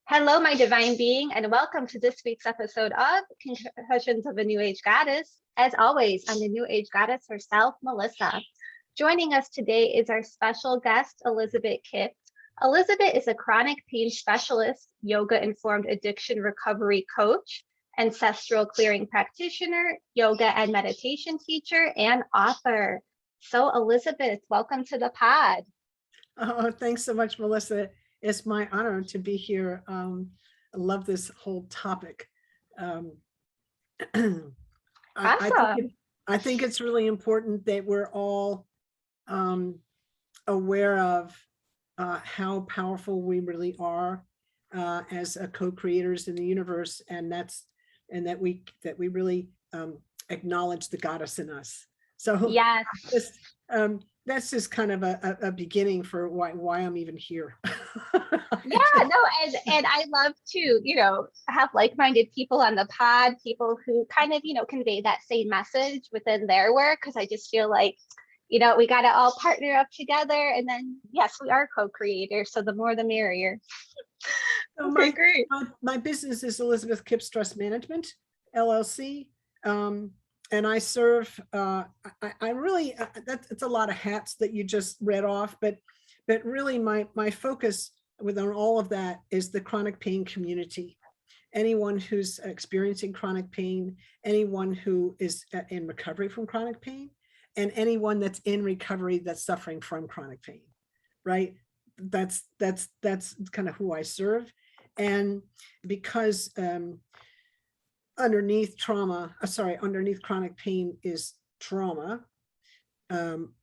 Hello, my divine being, and welcome to this week's episode of Concussions of a New Age Goddess. As always, I'm the New Age Goddess herself, Melissa. Joining us today is our special guest, Elizabeth Kipp. Elizabeth is a chronic pain specialist, yoga-informed addiction recovery coach, ancestral clearing practitioner, yoga and meditation teacher, and author. So, Elizabeth, welcome to the pod. Oh, thanks so much, Melissa. It's my honor to be here. I love this whole topic. Awesome. I think it's really important that we're all aware of how powerful we really are as co-creators in the universe, and that we really acknowledge the goddess in us. So Yes. that's just kind of a beginning for why I'm even here. Yeah, no, and I love to, have like-minded people on the pod, people who kind of, convey that same message within their work, because I just feel like, we got to all partner up together, and then, yes, we are co-creators, so the more the merrier. So Okay, great. my business is Elizabeth Kipp Stress Management, LLC. And I serve, I really, it's a lot of hats that you just read off, but really my focus within all of that is the chronic pain community. Anyone who's experiencing chronic pain, anyone who is in recovery from chronic pain, and anyone that's in recovery that's suffering from chronic pain, right? That's kind of who I serve. And because underneath chronic pain is trauma. I'm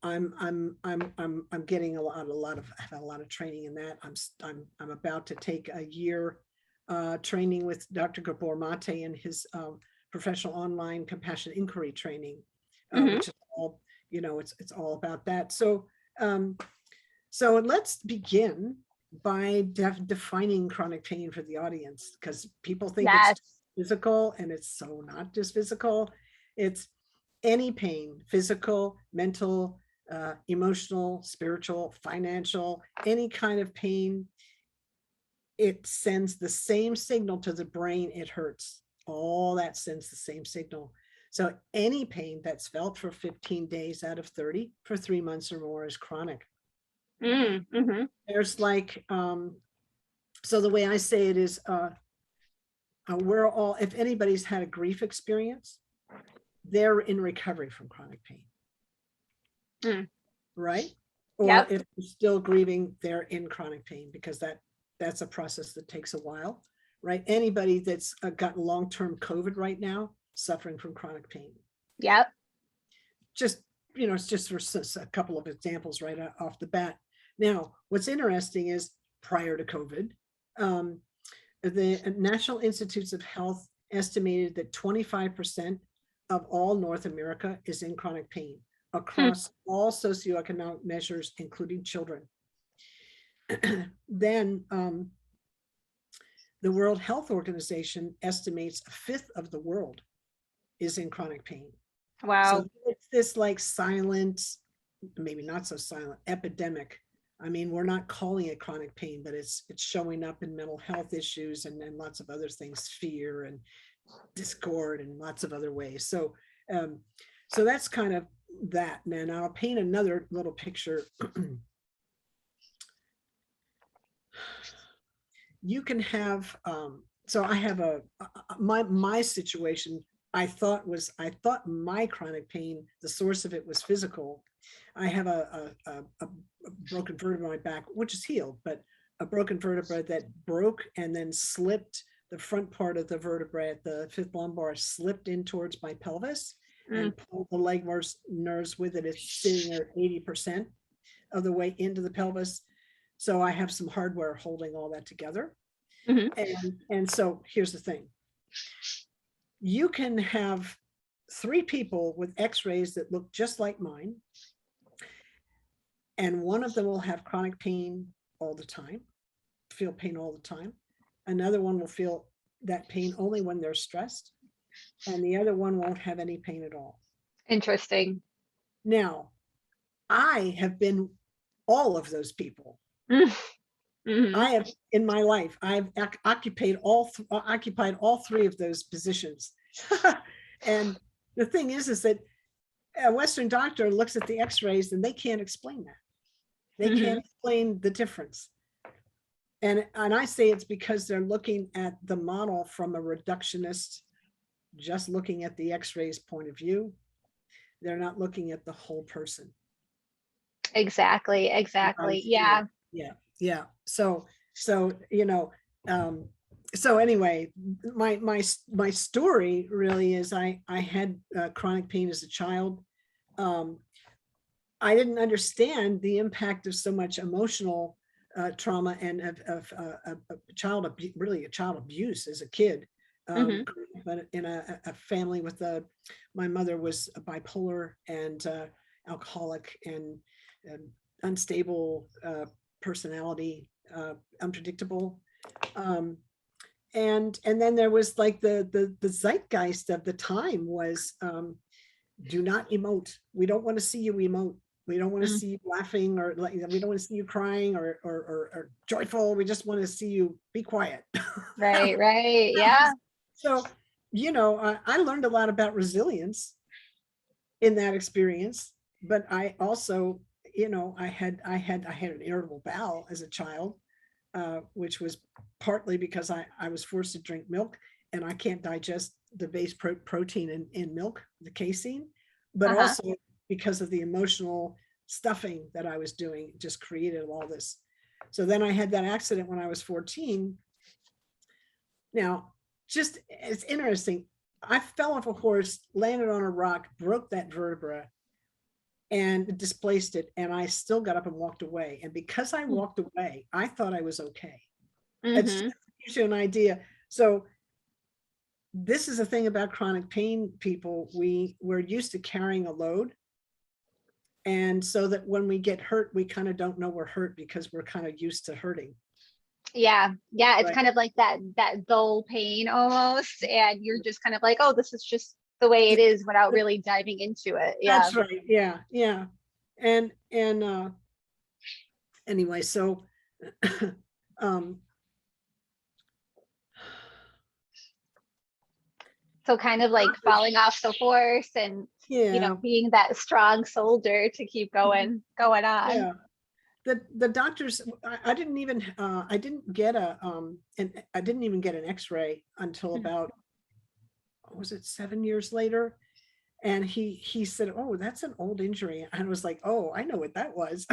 getting I have a lot of training in that. I'm about to take a year training with Dr. Gabor Mate and his professional online compassion inquiry training, which is all, it's all about that. So let's begin by defining chronic pain for the audience, because people think it's physical, and it's so not just physical. It's any pain, physical, mental, emotional, spiritual, financial, any kind of pain. It sends the same signal to the brain. It hurts. All that sends the same signal. So any pain that's felt for 15 days out of 30 for 3 months or more is chronic. There's like, so the way I say it is, we're all, if anybody's had a grief experience, they're in recovery from chronic pain, right? Or if they're still grieving, they're in chronic pain, because that's a process that takes a while, right? Anybody that's got long-term COVID right now, suffering from chronic pain. Yep. Just, it's just for a couple of examples right off the bat. Now, what's interesting is prior to COVID, the National Institutes of Health estimated that 25% of all North America is in chronic pain across all socioeconomic measures, including children. Then the World Health Organization estimates a fifth of the world is in chronic pain. Wow. So it's this like silent, maybe not so silent, epidemic. I mean, we're not calling it chronic pain, but it's showing up in mental health issues and lots of other things, fear and discord and lots of other ways. So that's kind of that. Man, I'll paint another little picture. You can have, so I have my situation, I thought my chronic pain, the source of it was physical. I have a broken vertebra in my back, which is healed, but a broken vertebra that broke and then slipped. The front part of the vertebrae at the fifth lumbar slipped in towards my pelvis and pulled the leg nerves with it. It's sitting at 80% of the way into the pelvis. So I have some hardware holding all that together. And so here's the thing. You can have 3 people with x-rays that look just like mine, and one of them will have chronic pain all the time, feel pain all the time. Another one will feel that pain only when they're stressed, and the other one won't have any pain at all. Interesting. Now, I have been all of those people. Mhm. I have in my life, I've occupied all three of those positions. And the thing is that a Western doctor looks at the x-rays and they can't explain that. They can't Mhm. explain the difference. And I say it's because they're looking at the model from a reductionist, just looking at the x-rays point of view. They're not looking at the whole person. Exactly. Yeah. Yeah, yeah. So, so anyway, my story really is I had chronic pain as a child. I didn't understand the impact of so much emotional trauma and of really a child abuse as a kid. Mhm. But in a family with my mother was a bipolar and alcoholic and unstable personality, unpredictable. Um, and then there was like the zeitgeist of the time was do not emote. We don't want to see you emote. We don't want to Mm. see you laughing or like we don't want to see you crying or joyful. We just want to see you be quiet. Right, right. Yeah. So, I learned a lot about resilience in that experience, but I also, I had an irritable bowel as a child, which was partly because I was forced to drink milk and I can't digest the base protein in milk, the casein, but Uh-huh. also because of the emotional stuffing that I was doing, just created all this. So then I had that accident when I was 14. Now, just it's interesting. I fell off a horse, landed on a rock, broke that vertebra, and displaced it. And I still got up and walked away. And because I walked away, I thought I was okay. It's Mhm. gives you an idea. So this is the thing about chronic pain people. We're used to carrying a load. And so that when we get hurt, we kind of don't know we're hurt because we're kind of used to hurting. Yeah. Yeah. It's Right. kind of like that dull pain almost. And you're just kind of like, oh, this is just the way it is without really diving into it. Yeah. That's right. Yeah. Yeah. And anyway, so um So kind of like falling off the horse and, yeah. being that strong soldier to keep going on. Yeah. The doctors, I didn't even I didn't get I didn't even get an x-ray until Mhm. about, was it 7 years later? And he said, oh, that's an old injury. And I was like, oh, I know what that was.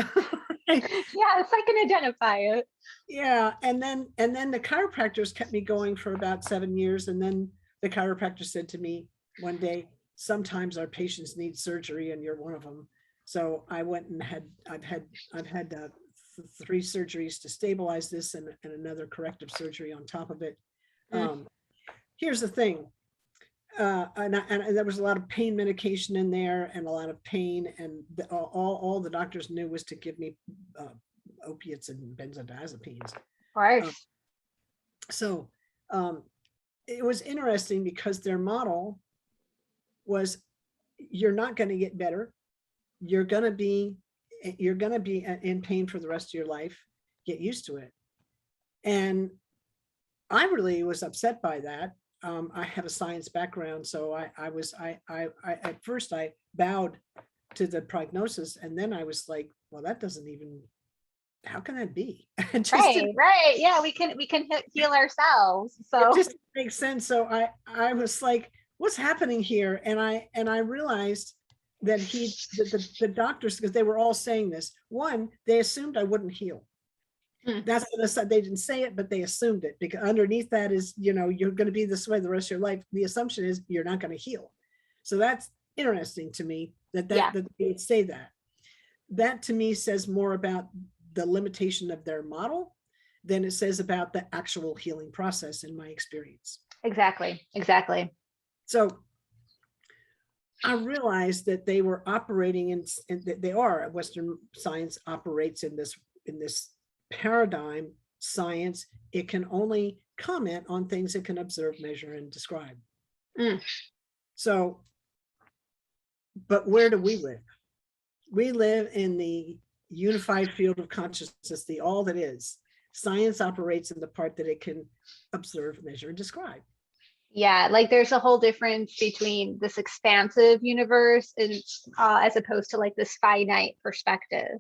Yes, I can identify it. Yeah. And then the chiropractors kept me going for about 7 years. And then the chiropractor said to me one day, sometimes our patients need surgery and you're one of them. So I went and I've had 3 surgeries to stabilize this and another corrective surgery on top of it. Mm. Um, here's the thing. And there was a lot of pain medication in there and a lot of pain. And all the doctors knew was to give me opiates and benzodiazepines. Of Um, course. so it was interesting because their model was you're not going to get better. You're going to be in pain for the rest of your life. Get used to it. And I really was upset by that. I have a science background, so I at first I bowed to the prognosis, and then I was like, well, that doesn't even, how can that be? It just Right, didn't, right. Yeah, we can heal ourselves. it So just didn't make sense. So I was like, what's happening here? And I realized that the doctors, because they were all saying this, one, they assumed I wouldn't heal. mm, That's what they didn't say it, but they assumed it, because underneath that is, you're going to be this way the rest of your life. The assumption is you're not going to heal. So that's interesting to me that yeah, they would say that. That to me says more about the limitation of their model than it says about the actual healing process in my experience. exactly. Exactly. So I realized that they were operating that they are, Western science operates in this paradigm. Science, it can only comment on things it can observe, measure, and describe. Mm, So, but where do we live? We live in the unified field of consciousness, the all that is. Science operates in the part that it can observe, measure, and describe. Yeah, like there's a whole difference between this expansive universe and as opposed to like this finite perspective.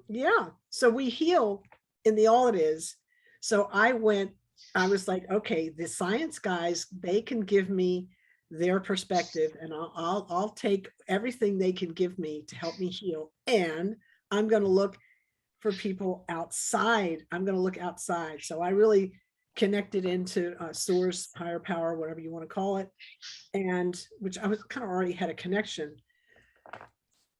Yeah. So we heal in the all it is. So I was like, okay, the science guys, they can give me their perspective, and I'll take everything they can give me to help me heal. And I'm going to look for people outside. I'm going to look outside. So I really connected into source, higher power, whatever you want to call it, and which I was kind of already had a connection.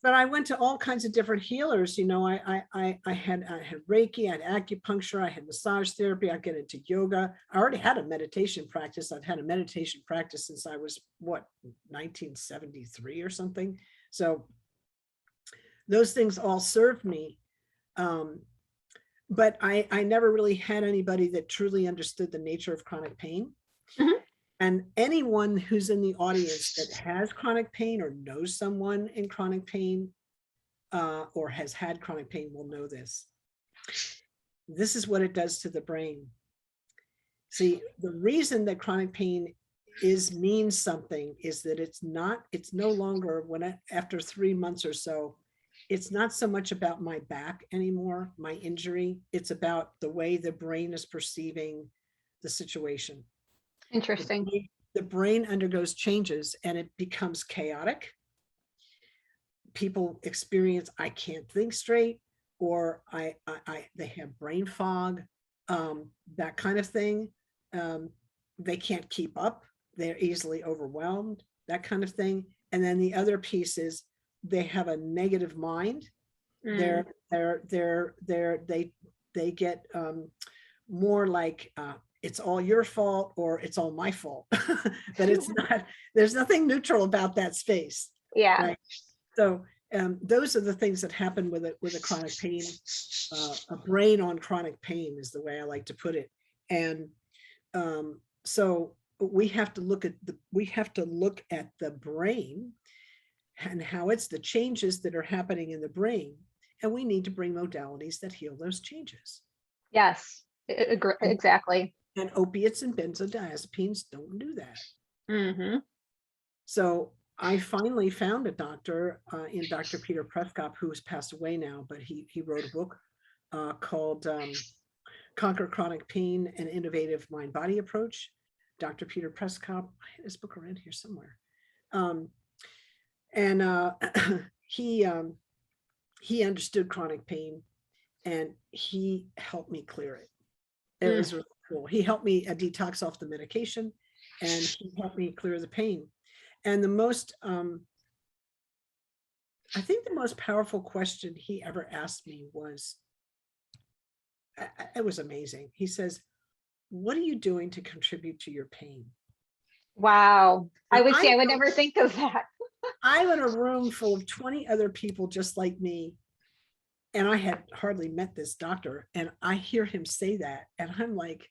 But I went to all kinds of different healers. I had Reiki, I had acupuncture, I had massage therapy, I get into yoga. I already had a meditation practice. I've had a meditation practice since I was 1973 or something. So those things all served me. But I never really had anybody that truly understood the nature of chronic pain. Mhm. And anyone who's in the audience that has chronic pain or knows someone in chronic pain or has had chronic pain will know this. This is what it does to the brain. See, the reason that chronic pain means something is that it's no longer after 3 months or so, it's not so much about my back anymore, my injury. It's about the way the brain is perceiving the situation. Interesting. The brain undergoes changes and it becomes chaotic. People experience, I can't think straight, or they have brain fog, that kind of thing. They can't keep up. They're easily overwhelmed, that kind of thing. And then the other piece is they have a negative mind. They get more like it's all your fault or it's all my fault. But it's not. There's nothing neutral about that space. Yeah. Right? So those are the things that happen with a chronic pain. A brain on chronic pain is the way I like to put it. And so we have to look at the brain and how it's the changes that are happening in the brain. And we need to bring modalities that heal those changes. Yes, exactly. And opiates and benzodiazepines don't do that. Mm-hmm. So I finally found a doctor in Dr. Peter Prescott, who has passed away now, but he wrote a book called Conquer Chronic Pain, an Innovative Mind-Body Approach. Dr. Peter Prescott, I had his book around here somewhere. He understood chronic pain and he helped me clear it. It was really cool. He helped me detox off the medication and he helped me clear the pain. And I think the most powerful question he ever asked me was, it was amazing. He says, what are you doing to contribute to your pain? Wow. I would never think of that. I'm in a room full of 20 other people just like me. And I had hardly met this doctor. And I hear him say that. And I'm like,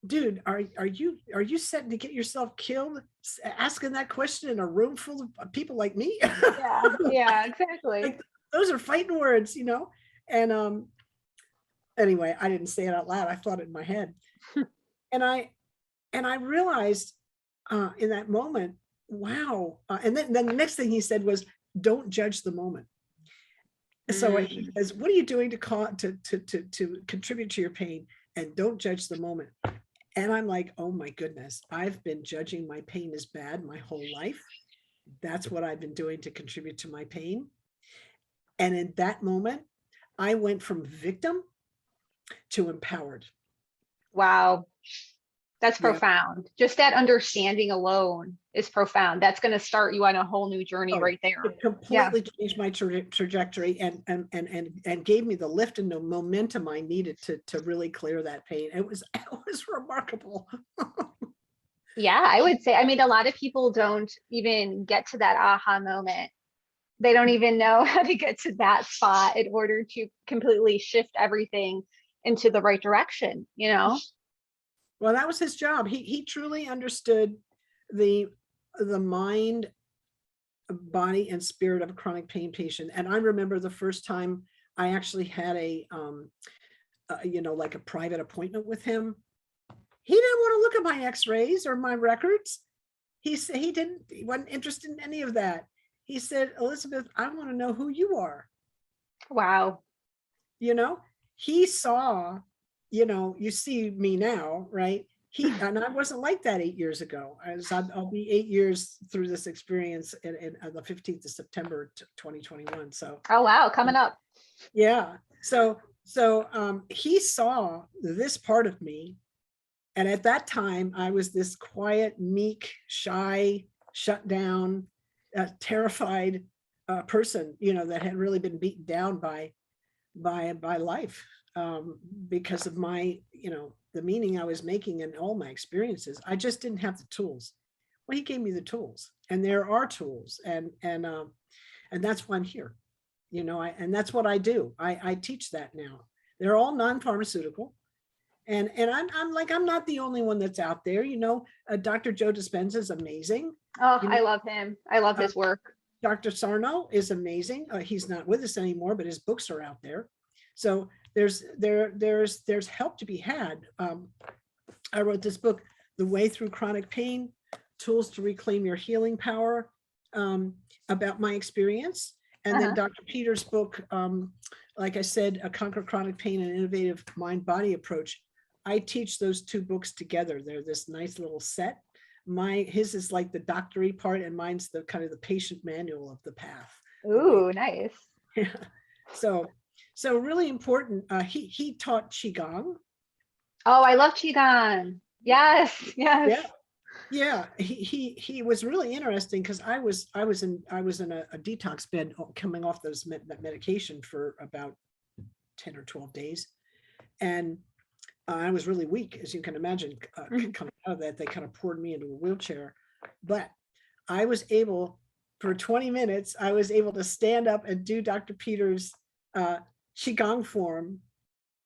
dude, are you set to get yourself killed asking that question in a room full of people like me? Yeah, exactly. Like, those are fighting words, And anyway, I didn't say it out loud. I thought it in my head. And I realized in that moment, wow. And then the next thing he said was, don't judge the moment. So he says, what are you doing to contribute to your pain? And don't judge the moment. And I'm like, oh my goodness, I've been judging my pain as bad my whole life. That's what I've been doing to contribute to my pain. And in that moment, I went from victim to empowered. Wow. That's profound. Just that understanding alone is profound. That's going to start you on a whole new journey right there. It completely changed my trajectory and gave me the lift and the momentum I needed to really clear that pain. It was remarkable. Yeah, I would say, a lot of people don't even get to that aha moment. They don't even know how to get to that spot in order to completely shift everything into the right direction, Well, that was his job. He truly understood the mind, body, and spirit of a chronic pain patient. And I remember the first time I actually had a like a private appointment with him. He didn't want to look at my x-rays or my records. He said he wasn't interested in any of that. He said, Elizabeth, I want to know who you are. Wow. He saw, you see me now, right? And I wasn't like that 8 years ago. I'll be 8 years through this experience on the 15th of September, 2021. So. Oh, wow. Coming up. Yeah. So he saw this part of me. And at that time, I was this quiet, meek, shy, shut down, terrified person, that had really been beaten down by life because of my, the meaning I was making in all my experiences. I just didn't have the tools. Well, he gave me the tools, and there are tools, and that's why I'm here. And that's what I do. I teach that now. They're all non-pharmaceutical. And I'm not the only one that's out there. Dr. Joe Dispenza is amazing. Oh, I love him. I love his work. Dr. Sarno is amazing. He's not with us anymore, but his books are out there. So there's help to be had. I wrote this book, The Way Through Chronic Pain, Tools to Reclaim Your Healing Power, about my experience. And then Dr. Peter's book, like I said, Conquer Chronic Pain, and Innovative Mind-Body Approach. I teach those two books together. They're this nice little set. His is like the doctory part, and mine's the kind of the patient manual of the path. Ooh, nice. Yeah. So really important. He taught Qigong. Oh, I love Qigong. Yes. Yeah. He was really interesting because I was in a detox bed coming off that medication for about 10 or 12 days. And I was really weak, as you can imagine. Coming out of that, they kind of poured me into a wheelchair. But I was able, for 20 minutes, I was able to stand up and do Dr. Peter's Qigong form.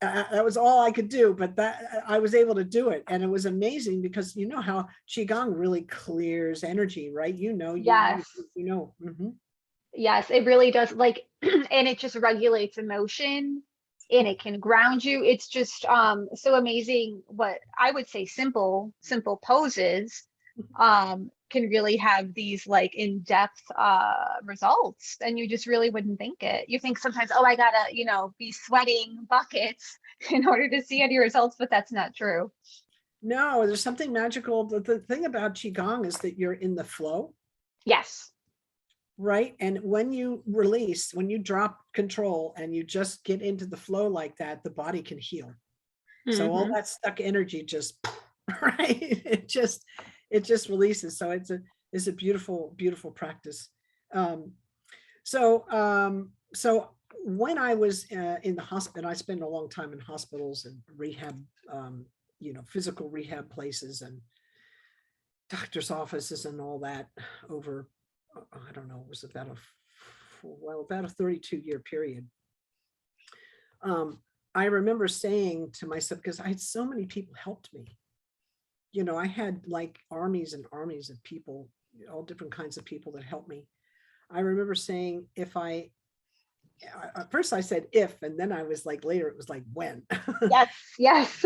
That was all I could do, but that I was able to do it. And it was amazing because you know how Qigong really clears energy, right? Yes. Mm-hmm. Yes, it really does. And it just regulates emotion, and it can ground you. It's just so amazing. What I would say, simple poses can really have these in-depth results, and you just really wouldn't think it. You think sometimes, oh, I gotta be sweating buckets in order to see any results, but that's not true. No, there's something magical. The thing about Qigong is that you're in the flow. Yes. Right. And when you release, when you drop control and you just get into the flow like that, the body can heal. So all that stuck energy just, right. It just releases. So it's a beautiful, beautiful practice. So when I was in the hospital, I spent a long time in hospitals and rehab, physical rehab places and doctor's offices and all that over, I don't know, it was about a 32-year period. I remember saying to myself, because I had so many people helped me. I had like armies and armies of people, all different kinds of people that helped me. I remember saying, at first I said if, and then I was like, later it was like when. Yes.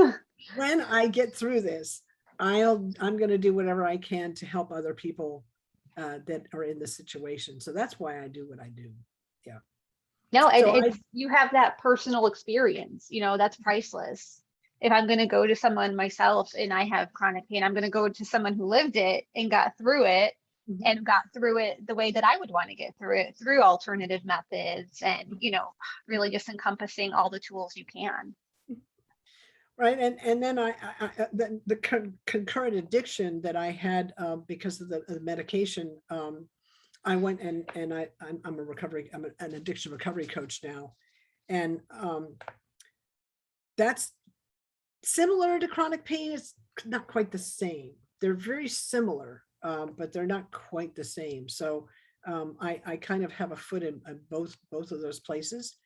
When I get through this, I'm going to do whatever I can to help other people that are in this situation. So that's why I do what I do. Yeah. No, and you have that personal experience, that's priceless. If I'm going to go to someone myself and I have chronic pain, I'm going to go to someone who lived it and got through it, and got through it the way that I would want to get through it, through alternative methods, and, really just encompassing all the tools you can. Right. And then the concurrent addiction that I had because of the medication, I went and I'm an addiction recovery coach now. And that's similar to chronic pain. It's not quite the same. They're very similar, but they're not quite the same. So I kind of have a foot in both of those places.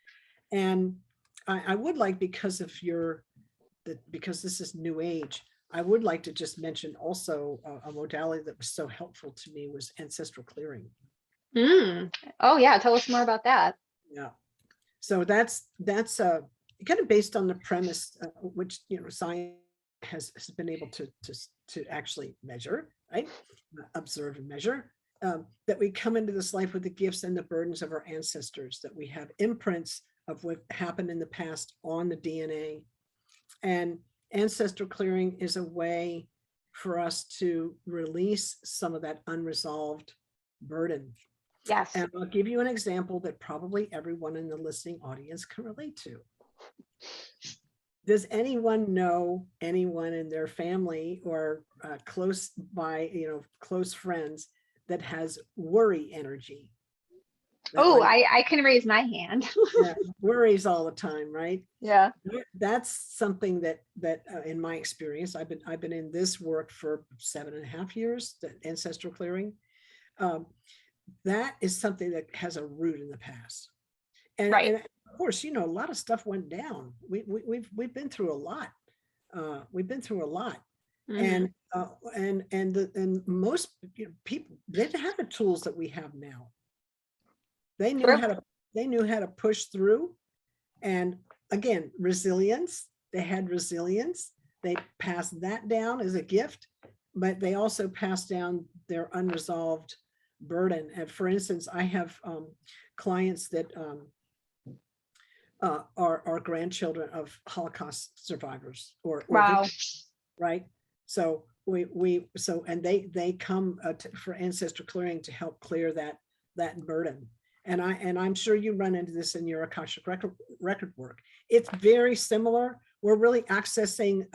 And I would like, because this is new age, I would like to just mention also a modality that was so helpful to me was Ancestral Clearing. Oh yeah, tell us more about that. Yeah. So that's kind of based on the premise, which, science has been able to actually measure, right? Observe and measure, that we come into this life with the gifts and the burdens of our ancestors, that we have imprints of what happened in the past on the DNA. And ancestral clearing is a way for us to release some of that unresolved burden. Yes. And I'll give you an example that probably everyone in the listening audience can relate to. Does anyone know anyone in their family or close by, close friends that has worry energy? Oh, I can raise my hand. Yeah, worries all the time, right? Yeah. That's something that in my experience, I've been in this work for 7.5 years, the ancestral clearing. That is something that has a root in the past. And, right. And of course, a lot of stuff went down. We've been through a lot. We've been through a lot. Mm-hmm. And most people, they didn't have the tools that we have now. They knew how to push through. And again, resilience. They had resilience. They passed that down as a gift, but they also passed down their unresolved burden. And for instance, I have clients that are grandchildren of Holocaust survivors, or wow, victims, right? So and they come for ancestral clearing to help clear that burden. And I'm sure you run into this in your Akashic record work. It's very similar. We're really accessing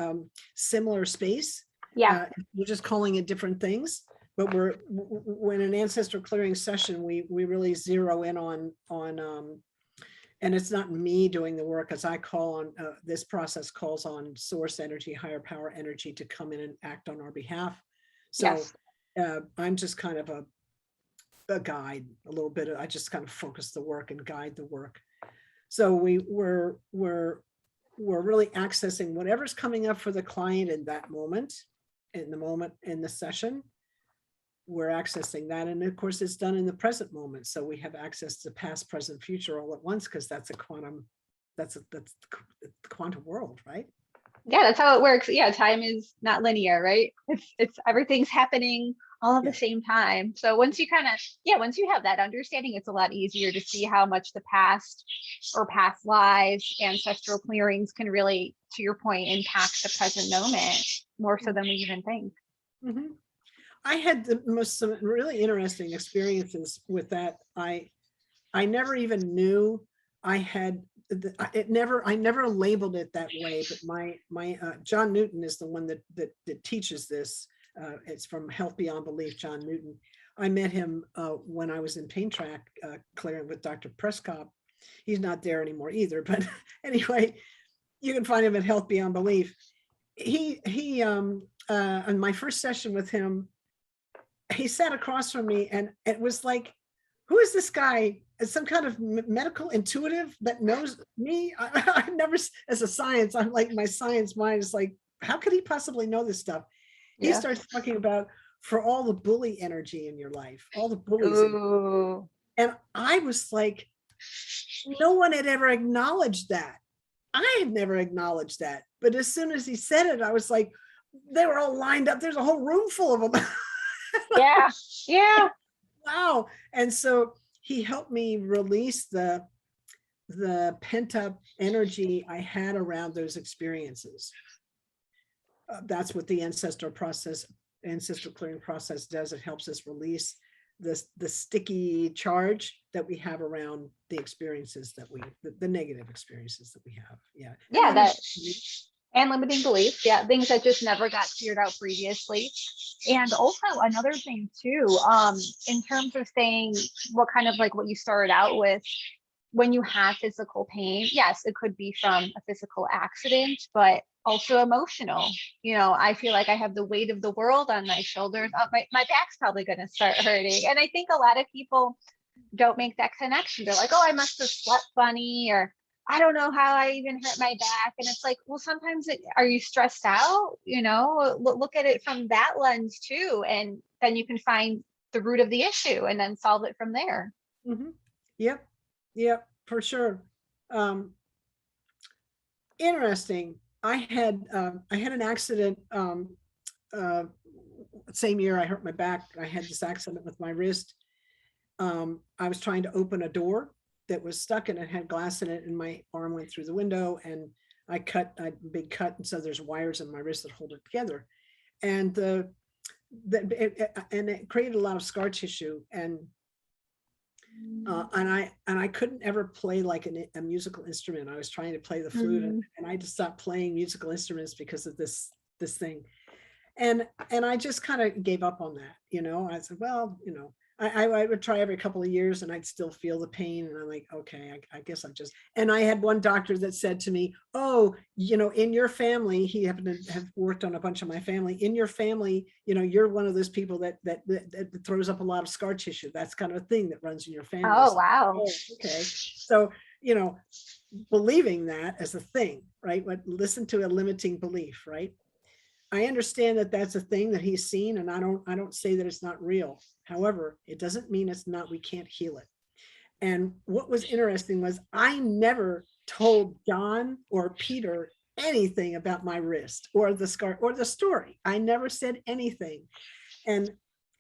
similar space. Yeah. We're just calling it different things. But when an ancestral clearing session, we really zero in on and it's not me doing the work, as I call on this process calls on source energy, higher power energy to come in and act on our behalf. So yes. I'm just kind of a guide, a little bit. I just kind of focus the work and guide the work. So we're really accessing whatever's coming up for the client in that moment, in the session. We're accessing that. And of course, it's done in the present moment. So we have access to past, present, future all at once, because that's the quantum world, right? Yeah, that's how it works. Yeah, time is not linear, right? It's everything's happening all at the same time. So once you have that understanding, it's a lot easier to see how much the past or past lives, ancestral clearings can really, to your point, impact the present moment more so than we even think. Mm-hmm. I had some really interesting experiences with that. I never even knew I had I never labeled it that way, but my John Newton is the one that teaches this. It's from Health Beyond Belief, John Newton. I met him when I was in Pain Track clearing with Dr. Prescott. He's not there anymore either, but anyway, you can find him at Health Beyond Belief. He in my first session with him, he sat across from me, and it was like, who is this guy? Some kind of medical intuitive that knows me. I've never, as a science, I'm like, my science mind is like, how could he possibly know this stuff? Yeah. He starts talking about, for all the bully energy in your life, all the bullies. And I was like, no one had ever acknowledged that. I had never acknowledged that. But as soon as he said it, I was like, they were all lined up. There's a whole room full of them. Yeah. Yeah. Wow. And so he helped me release the pent up energy I had around those experiences. That's what the ancestral clearing process does. It helps us release the sticky charge that we have around the experiences that the negative experiences that we have. Yeah. Yeah. And limiting beliefs. Yeah. Things that just never got cleared out previously. And also another thing too, in terms of saying what kind of like what you started out with, when you have physical pain, yes, it could be from a physical accident, but also emotional. I feel like I have the weight of the world on my shoulders. My back's probably going to start hurting. And I think a lot of people don't make that connection. They're like, oh, I must have slept funny, or I don't know how I even hurt my back. And it's like, well, sometimes are you stressed out? Look at it from that lens too. And then you can find the root of the issue and then solve it from there. Mm-hmm. Yep, for sure. interesting. I had an accident same year I hurt my back. I had this accident with my wrist. I was trying to open a door that was stuck and it had glass in it, and my arm went through the window, and I big cut, and so there's wires in my wrist that hold it together, and it created a lot of scar tissue, and I couldn't ever play like a musical instrument. I was trying to play the flute, and I just stopped playing musical instruments because of this thing. And I just kind of gave up on that. I said, well, I would try every couple of years and I'd still feel the pain. And I'm like, okay, I guess I'm just, and I had one doctor that said to me, oh, in your family, he happened to have worked on a bunch of my family, in your family, you're one of those people that throws up a lot of scar tissue. That's kind of a thing that runs in your family. Oh, wow. Oh, okay. So, believing that as a thing, right? But listen to a limiting belief, right? I understand that that's a thing that he's seen, and I don't say that it's not real. However, it doesn't mean we can't heal it. And what was interesting was I never told John or Peter anything about my wrist or the scar or the story. I never said anything. And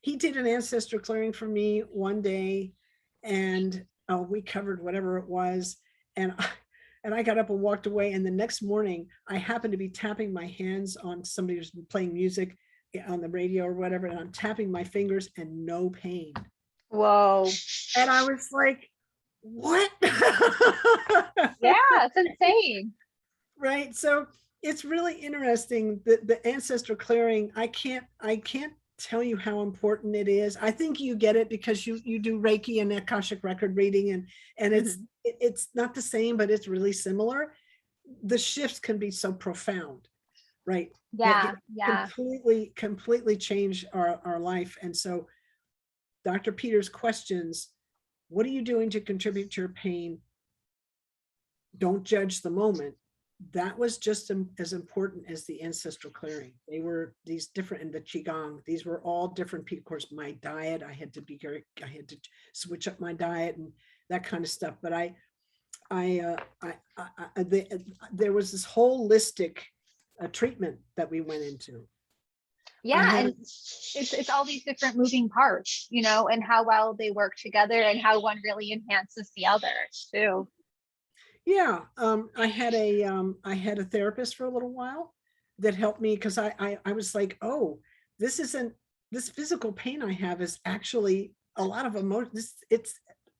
he did an ancestral clearing for me one day, and we covered whatever it was. And I got up and walked away. And the next morning, I happened to be tapping my hands on somebody who's playing music on the radio or whatever. And I'm tapping my fingers and no pain. Whoa. And I was like, what? Yeah, it's insane. Right. So it's really interesting that the ancestral clearing, I can't tell you how important it is. I think you get it because you do Reiki and Akashic record reading, and it's not the same, but it's really similar. The shifts can be so profound, right? Yeah. Completely change our life. And so Dr. Peters' questions, what are you doing to contribute to your pain? Don't judge the moment. That was just as important as the ancestral clearing. They were these different, in the Qigong, these were all different people. Of course, my diet, I had to switch up my diet and that kind of stuff. But there was this holistic treatment that we went into. Yeah, and it's all these different moving parts, and how well they work together and how one really enhances the other too. Yeah, I had a therapist for a little while that helped me, because I was like, oh, this physical pain I have is actually a lot of it's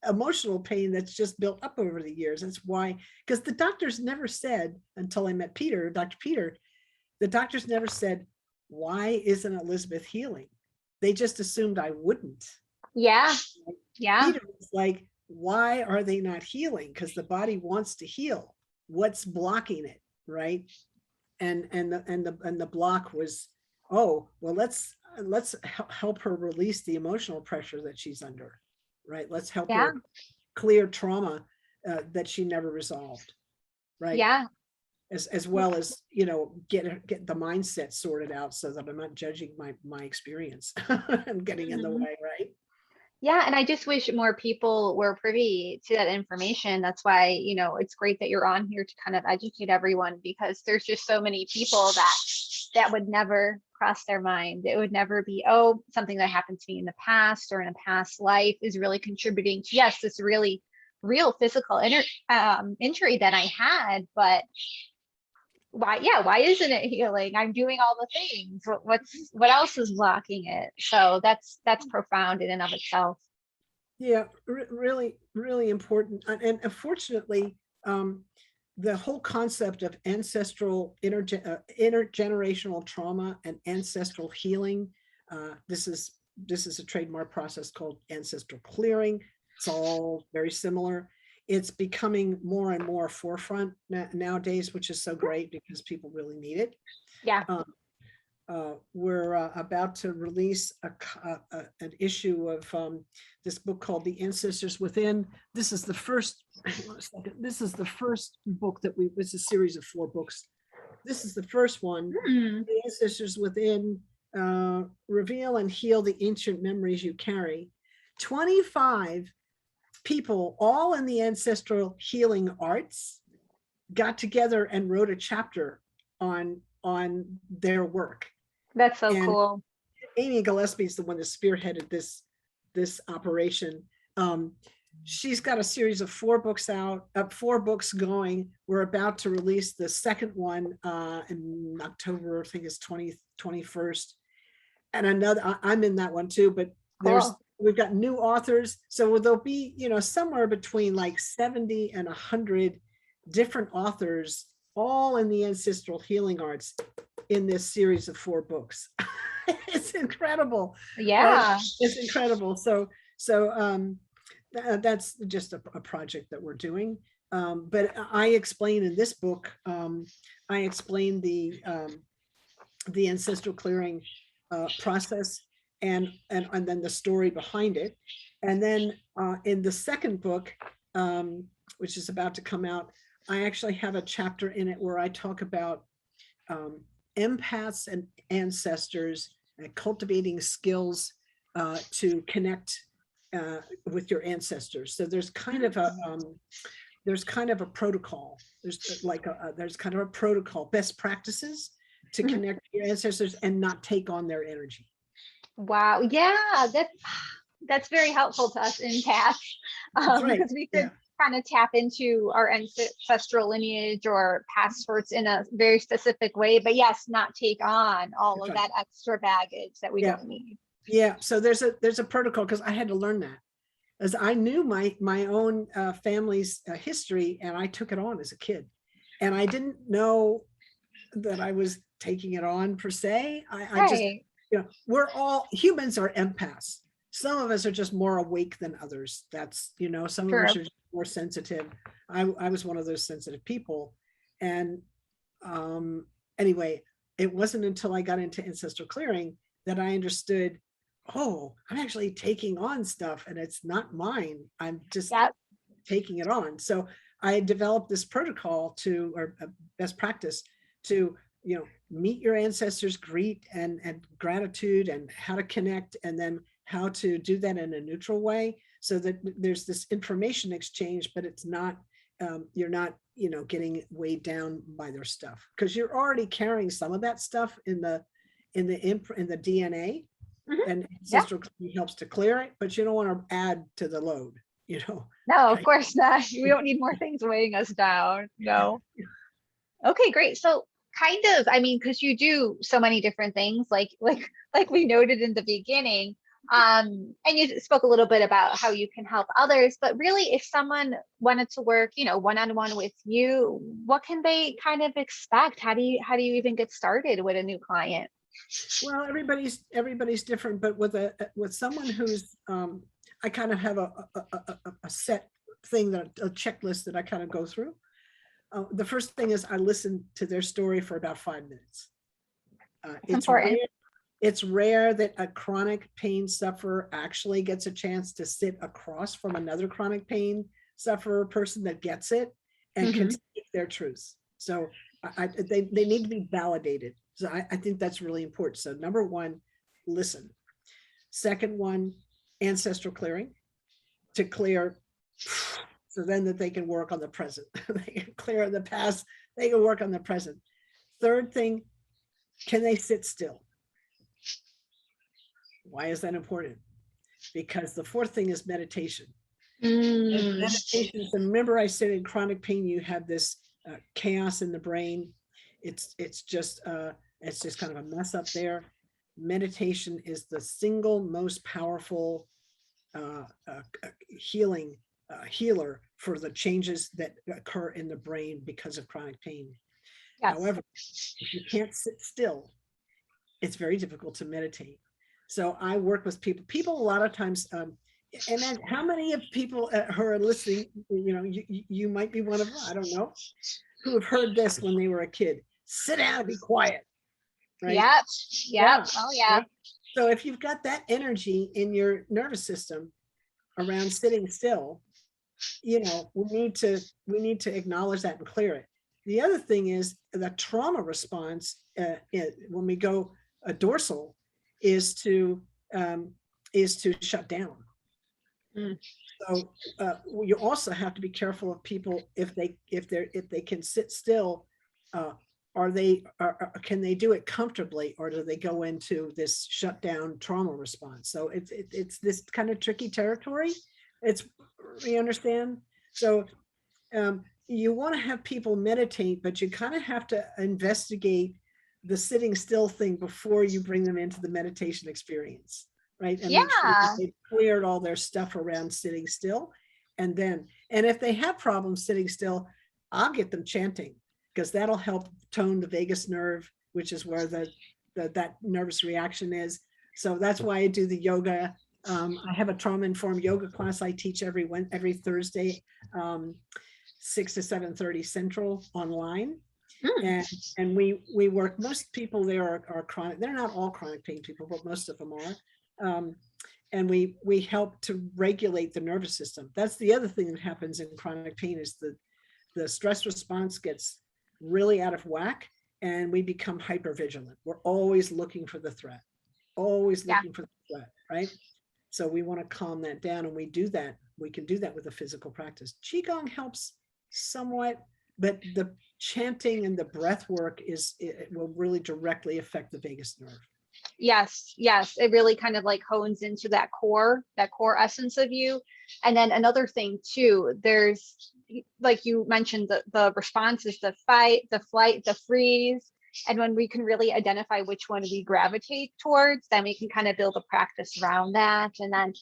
emotional pain that's just built up over the years. That's why, because the doctors never said, until I met Dr. Peter, the doctors never said, why isn't Elizabeth healing? They just assumed I wouldn't. Yeah. Peter was like, why are they not healing? Because the body wants to heal. What's blocking it, right? And the block was, oh, well, let's help her release the emotional pressure that she's under, right? Let's help her clear trauma that she never resolved, right? Yeah. As well as get the mindset sorted out, so that I'm not judging my experience and getting in the way, right? Yeah, and I just wish more people were privy to that information. That's why, it's great that you're on here to kind of educate everyone, because there's just so many people that would never cross their mind. It would never be, oh, something that happened to me in the past or in a past life is really contributing to, yes, this really real physical injury that I had, but why isn't it healing? I'm doing all the things. What else is blocking it? So that's profound in and of itself. Yeah, really, really important. And unfortunately, the whole concept of ancestral intergenerational trauma and ancestral healing, this is a trademark process called Ancestral Clearing. It's all very similar. It's becoming more and more forefront nowadays, which is so great because people really need it. Yeah. We're about to release an issue of this book called The Ancestors Within. This is the first. This is the first book that it's a series of 4 books. This is the first one. The Ancestors Within, reveal and heal the ancient memories you carry. 25 people, all in the ancestral healing arts, got together and wrote a chapter on their work. That's so And cool. Amy Gillespie is the one that spearheaded this operation. She's got a series of 4 books out, 4 books going. We're about to release the second one in October, I think it's 21st. And another, I'm in that one too, but Cool. we've got new authors. So there'll be, somewhere between like 70 and 100 different authors, all in the ancestral healing arts in this series of 4 books. It's incredible. Yeah. Right? It's incredible. So that's just a project that we're doing. But I explain in this book, I explain the ancestral clearing process and then the story behind it. And then in the second book, which is about to come out, I actually have a chapter in it where I talk about empaths and ancestors and cultivating skills to connect with your ancestors. So there's kind of a protocol. There's kind of a protocol, best practices to connect with your ancestors and not take on their energy. Wow. Yeah, that's very helpful to us empaths, because we could kind of tap into our ancestral lineage or past hurts in a very specific way, but yes, not take on all of that extra baggage that we don't need. Yeah. So there's a protocol, because I had to learn that, as I knew my own family's history, and I took it on as a kid, and I didn't know that I was taking it on per se. I just, we're all humans are empaths. Some of us are just more awake than others. That's, some of us are more sensitive. I was one of those sensitive people. And anyway, it wasn't until I got into Ancestral Clearing that I understood, oh, I'm actually taking on stuff and it's not mine. I'm just taking it on. So I developed this protocol or best practice to, meet your ancestors, greet and gratitude, and how to connect, and then how to do that in a neutral way, so that there's this information exchange, but it's not, you're not, getting weighed down by their stuff, because you're already carrying some of that stuff in the DNA, and Ancestral Clearing helps to clear it, but you don't want to add to the load, No, of course not. We don't need more things weighing us down. No. Okay, great. So kind of, because you do so many different things, like we noted in the beginning, and you spoke a little bit about how you can help others, but really, if someone wanted to work, one-on-one with you, what can they kind of expect? How do you even get started with a new client? Well, everybody's different, but with someone who's, I kind of have a set thing, a checklist that I kind of go through. The first thing is I listen to their story for about 5 minutes. It's rare that a chronic pain sufferer actually gets a chance to sit across from another chronic pain sufferer person that gets it and can speak their truths. So they need to be validated. So I think that's really important. So number 1, listen. Second one, ancestral clearing, to clear, so then that they can work on the present. They can clear the past, they can work on the present. Third thing, can they sit still? Why is that important? Because the fourth thing is meditation. Meditation, remember I said in chronic pain, you have this chaos in the brain. It's just kind of a mess up there. Meditation is the single most powerful healer for the changes that occur in the brain because of chronic pain. However, if you can't sit still, it's very difficult to meditate. So I work with people a lot of times, and then how many of people who are listening, you might be one of them, I don't know, who have heard this when they were a kid: sit down, be quiet. Right? Yep. Oh yeah. So if you've got that energy in your nervous system around sitting still, we need to acknowledge that and clear it. The other thing is the trauma response when we go dorsal is to shut down. Mm. So you also have to be careful of people if they can sit still. Can they do it comfortably, or do they go into this shutdown trauma response? So it's this kind of tricky territory. It's, you understand? So you want to have people meditate, but you kind of have to investigate the sitting still thing before you bring them into the meditation experience, right? And make sure that Yeah. they've cleared all their stuff around sitting still. And if they have problems sitting still, I'll get them chanting, because that'll help tone the vagus nerve, which is where that nervous reaction is. So that's why I do the yoga. I have a trauma-informed yoga class I teach every Thursday, 6 to 7:30 Central online. Mm. And we work, most people there are chronic, they're not all chronic pain people, but most of them are. And we help to regulate the nervous system. That's the other thing that happens in chronic pain, is the stress response gets really out of whack, and we become hypervigilant. We're always looking for the threat, always Yeah. looking for the threat, right? So we want to calm that down, and we do that. We can do that with a physical practice. Qigong helps somewhat, but the chanting and the breath work it will really directly affect the vagus nerve. Yes, yes, it really kind of like hones into that core essence of you. And then another thing too, there's, like you mentioned, the responses, the fight, the flight, the freeze. And when we can really identify which one we gravitate towards, then we can kind of build a practice around that. And then,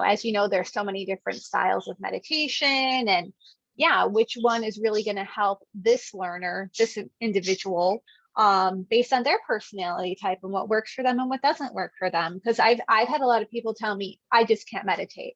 as you know, there's so many different styles of meditation, and yeah, which one is really going to help this learner, this individual, based on their personality type and what works for them and what doesn't work for them. Because I've had a lot of people tell me, I just can't meditate.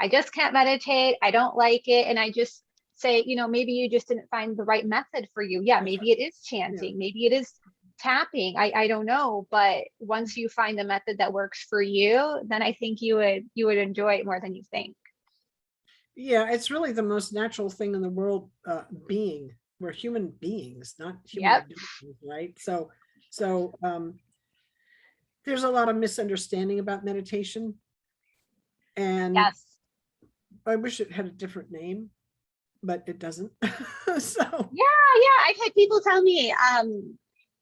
I just can't meditate. I don't like it. And I just say, maybe you just didn't find the right method for you. Yeah, maybe it is chanting, maybe it is tapping. I don't know. But once you find the method that works for you, then I think you would enjoy it more than you think. Yeah, it's really the most natural thing in the world, being. We're human beings, not human Yep. beings, right? So there's a lot of misunderstanding about meditation, and Yes. I wish it had a different name, but it doesn't. So Yeah, I've had people tell me,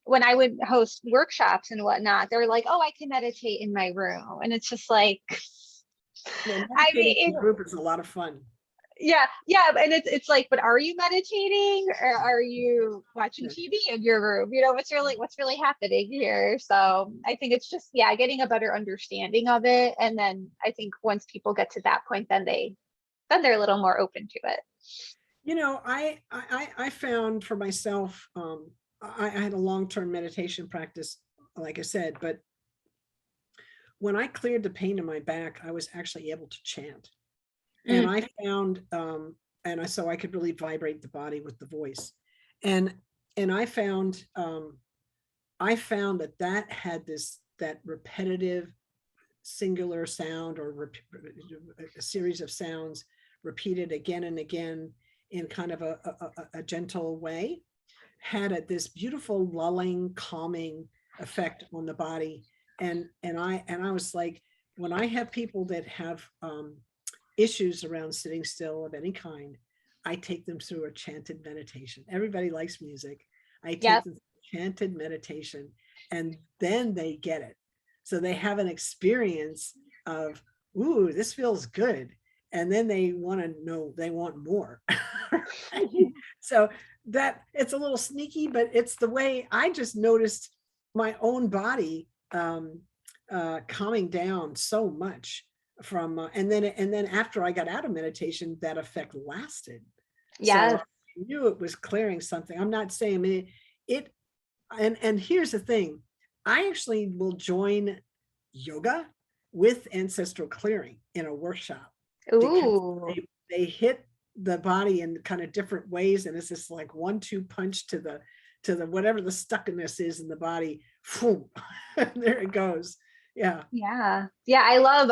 when I would host workshops and whatnot, they were like, oh, I can meditate in my room. And it's just like, well, I meditating in mean, a group is a lot of fun. yeah. And it's like, but are you meditating, or are you watching TV in your room? What's really happening here? So I think it's just, yeah, getting a better understanding of it. And then I think once people get to that point, then they're a little more open to it. I found for myself, I had a long-term meditation practice, like I said, but when I cleared the pain in my back, I was actually able to chant. And Mm. I found, so I could really vibrate the body with the voice. And I found that had that repetitive singular sound, or a series of sounds repeated again and again in kind of a gentle way, had this beautiful lulling, calming effect on the body. And I was like, when I have people that have issues around sitting still of any kind, I take them through a chanted meditation. Everybody likes music. I take Yep. them through chanted meditation, and then they get it. So they have an experience of, ooh, this feels good. And then they want to know, they want more. So that, it's a little sneaky, but it's the way I just noticed my own body calming down so much from, and then after I got out of meditation, that effect lasted. So Yes. I knew it was clearing something. I'm not saying it and here's the thing, I actually will join yoga with Ancestral Clearing in a workshop, because Ooh. they hit the body in kind of different ways, and it's just like 1-2 punch to the whatever the stuckness is in the body. There it goes. Yeah, Yeah. I love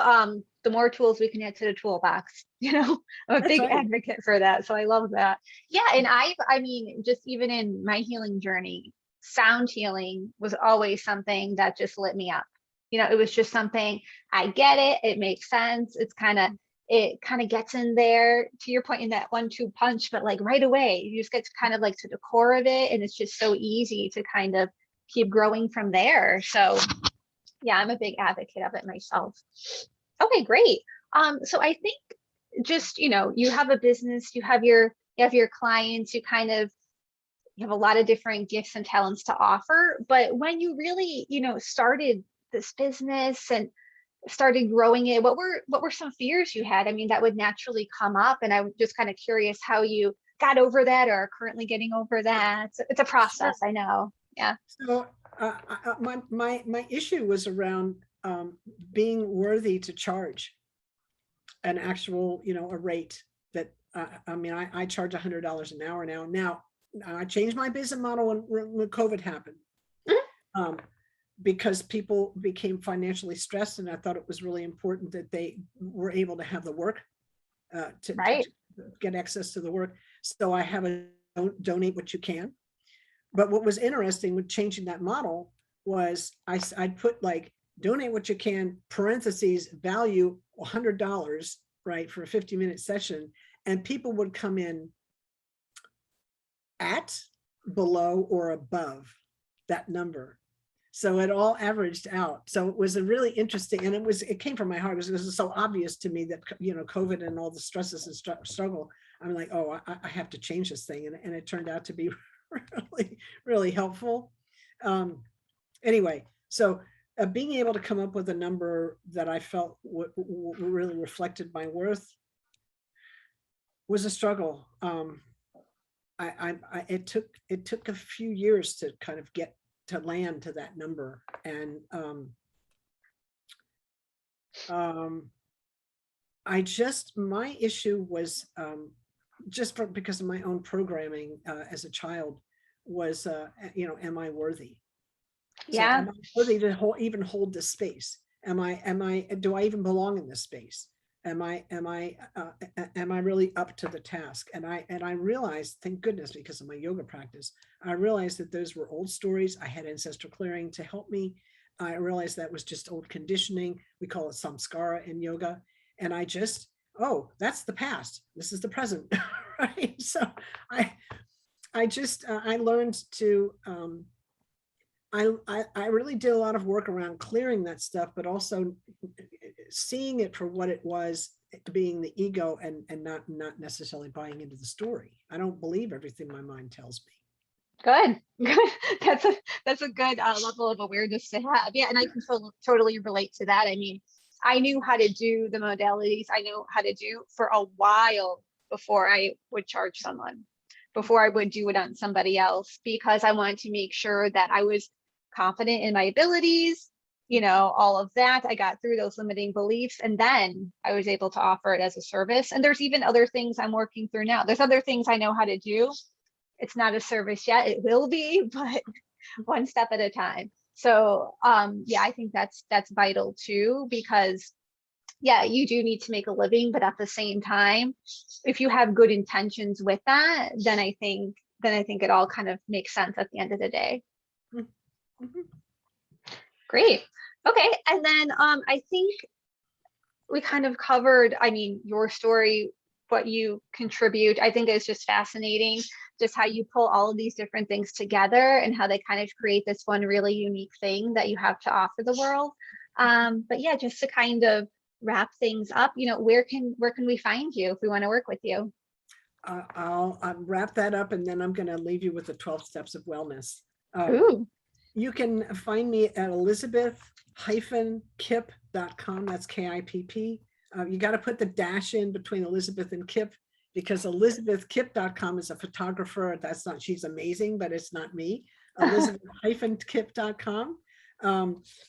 the more tools we can add to the toolbox. I'm a that's big right. advocate for that. So I love that. Yeah. And I mean, just even in my healing journey, sound healing was always something that just lit me up. It was just something, I get it. It makes sense. It's kind of it kind of gets in there, to your point, in that 1-2 punch, but like right away, you just get to kind of like to the core of it. And it's just so easy to kind of keep growing from there. So yeah, I'm a big advocate of it myself. Okay, great. So I think just, you have a business, you have your clients, you have a lot of different gifts and talents to offer. But when you really, started this business and started growing it, what were some fears you had? I mean, that would naturally come up, and I'm just kind of curious how you got over that or are currently getting over that. It's a process, I know. Yeah. So my issue was around being worthy to charge an actual, a rate that, I mean, I charge $100 an hour now. Now, I changed my business model when COVID happened, because people became financially stressed, and I thought it was really important that they were able to have the work to get access to the work. So I have a donate what you can. But what was interesting with changing that model was I'd put like donate what you can, parentheses, value $100, right, for a 50-minute session. And people would come in at, below, or above that number. So it all averaged out. So it was a really interesting, and it came from my heart. It was so obvious to me that, COVID and all the stresses and struggle, I'm like, oh, I have to change this thing. And it turned out to be really, really helpful. Anyway, so being able to come up with a number that I felt really reflected my worth was a struggle. It took a few years to kind of get to land to that number. And my issue was, because of my own programming as a child, was, am I worthy? Yeah. So am I worthy to even hold this space? Do I even belong in this space? Am I really up to the task? And I realized, thank goodness, because of my yoga practice, I realized that those were old stories. I had Ancestral Clearing to help me. I realized that was just old conditioning. We call it samskara in yoga. And I just, oh, that's the past. This is the present, right? So I learned to, I really did a lot of work around clearing that stuff, but also seeing it for what it was, being the ego, and not necessarily buying into the story. I don't believe everything my mind tells me. Good. That's a good level of awareness to have. Yeah, and I can totally relate to that. I mean, I knew how to do the modalities. I knew how to do for a while before I would charge someone, before I would do it on somebody else, because I wanted to make sure that I was confident in my abilities, all of that. I got through those limiting beliefs, and then I was able to offer it as a service. And there's even other things I'm working through now. There's other things I know how to do. It's not a service yet. It will be, but one step at a time. So yeah, I think that's vital too, because yeah, you do need to make a living, but at the same time, if you have good intentions with that, then I think it all kind of makes sense at the end of the day. Mm-hmm. Great. Okay. And then I think we kind of covered, I mean, your story, what you contribute. I think it's just fascinating, just how you pull all of these different things together and how they kind of create this one really unique thing that you have to offer the world. But yeah, just to kind of wrap things up, where can we find you if we want to work with you? I'll wrap that up, and then I'm going to leave you with the 12 steps of wellness. Ooh. You can find me at Elizabeth-Kipp.com. That's Kipp. You got to put the dash in between Elizabeth and Kipp, because ElizabethKipp.com is a photographer. She's amazing, but it's not me. Elizabeth-Kipp.com.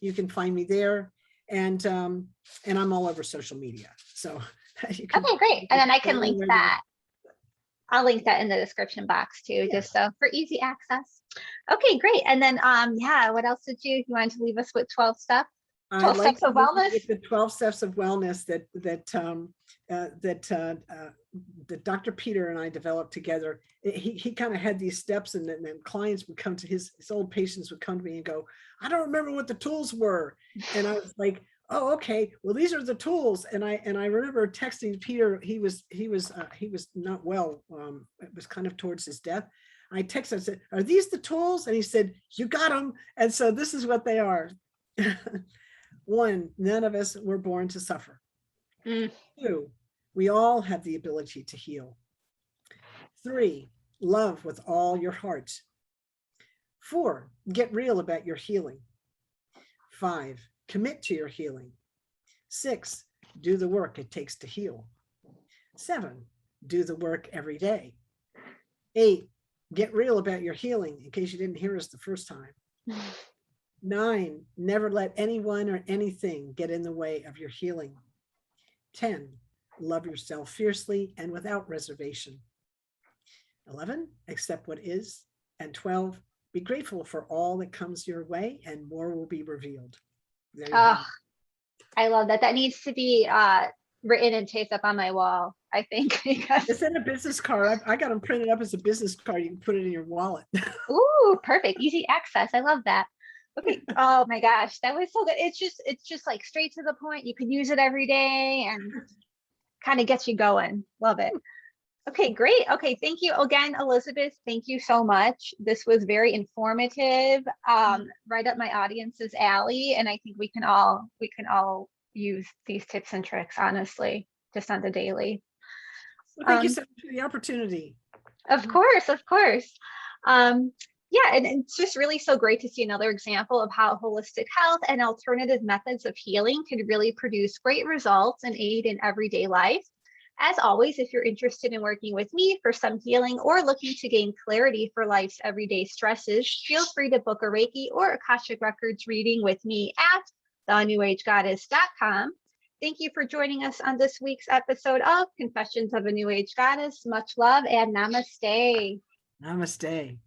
You can find me there. And I'm all over social media. So you can, okay, great. And then I can link that. I'll link that in the description box too, just so for easy access. Okay, great. And then yeah, what else did you wanted to leave us with 12 steps? 12 steps of wellness. The 12 steps of wellness that Dr. Peter and I developed together. He kind of had these steps, and then clients would come to his old patients would come to me and go, I don't remember what the tools were. And I was like, oh, okay, well, these are the tools. And I remember texting Peter, he was not well. It was kind of towards his death. I texted, I said, are these the tools? And he said, you got them. And so this is what they are. 1, none of us were born to suffer. 2, we all have the ability to heal. 3, love with all your heart. 4, get real about your healing. 5, commit to your healing. 6, do the work it takes to heal. 7, do the work every day. 8, get real about your healing, in case you didn't hear us the first time. 9, never let anyone or anything get in the way of your healing. 10, love yourself fiercely and without reservation. 11, accept what is. And 12, be grateful for all that comes your way, and more will be revealed. There you have it. I love that. That needs to be written and taped up on my wall, I think, because It's in a business card. I got them printed up as a business card. You can put it in your wallet. ooh, perfect. Easy access. I love that. Okay. Oh my gosh, that was so good. It's just like straight to the point. You can use it every day and kind of gets you going. Love it. Okay, great. Okay, thank you again, Elizabeth. Thank you so much. This was very informative, right up my audience's alley, and I think we can all use these tips and tricks, honestly, just on the daily. Well, thank you so much for the opportunity. Of course. Yeah, and it's just really so great to see another example of how holistic health and alternative methods of healing can really produce great results and aid in everyday life. As always, if you're interested in working with me for some healing or looking to gain clarity for life's everyday stresses, feel free to book a Reiki or Akashic Records reading with me at thenewAgeGoddess.com. Thank you for joining us on this week's episode of Confessions of a New Age Goddess. Much love and namaste. Namaste.